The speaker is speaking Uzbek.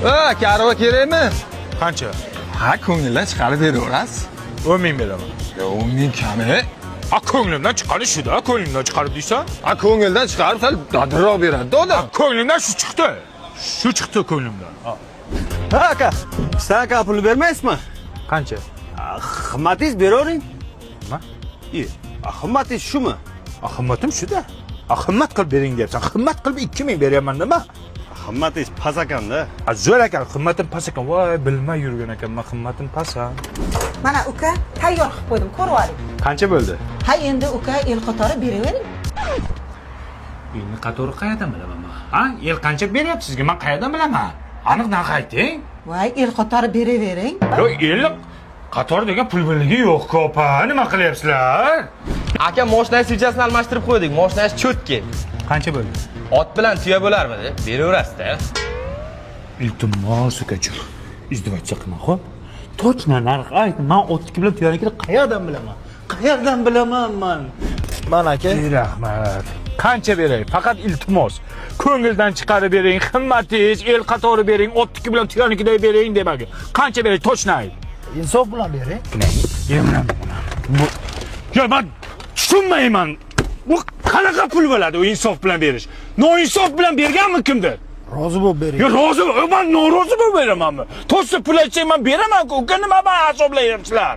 Karva kerakmi? Qancha? Ha, ko'ngildan chiqarib beraverasiz. 10 ming beraman. 10 ming kami. A ko'nglimdan chiqarish shu-da, ko'nglimdan chiqarib deysan? Ha, ko'ngildan chiqarib sal dadilroq beradi, odam. Ko'nglimdan shu chiqdi. Shu chiqdi ko'nglimdan. Ha aka, sen aka pul bermaysizmi? Qancha? Qimmatingiz beravering. Nima? Qimmatingiz shumi? Qimmatim shu-da. Qimmat qilib bering deyapsan. Qimmat qilib 2 ming beryapman nima? Qimmatingiz past ekanda. Zo'r ekan, qimmatim past ekan. Voy, bilmay yurgan ekanman, qimmatim past. Mana uka tayyor qilib qo'ydim, ko'rib oling. Qancha bo'ldi? Ha endi uka el qatori beravering. Elni qatori qayerdan bilaman men? Ha, el qancha beryapti sizga? Men qayerdan bilaman? Aniq ayting. Voy el qatori beravering. Yo'q, el qator degan pul birligi yo'q, opa. Nima qilyapsizlar? Aka mashinani sivchasini almashtirib qo'ydik. Mashinasi cho'tki. Qancha bo'ldi? Ot bilan tuya bo'larmidi? Beraverasiz-da. Iltimos ukajon. Izdivojcha qilma, xo'p? Точно narx ayt. Men otniki bilan tuyanikini qayerdan bilaman? Qayerdan bilaman men? Mana aka. Rahmat. Qancha beray? Faqat iltimos. Ko'ngildan chiqarib bering, qimmatingiz, el qatori bering, otniki bilan tuyanikiday bering demaga. Qancha beray? Точно ayt. Insof bilan bering. Ya men tushunmayman. Bu qanaqa pul bo'ladi u insof bilan berish? Noinsof bilan berganmi kimdir? Rozi bo'lib bering. Ya rozi, men norozi bo'lib beramanmi? To'g'risi pul aytsang men beraman-ku. Uka nima men hisoblayapsizlar?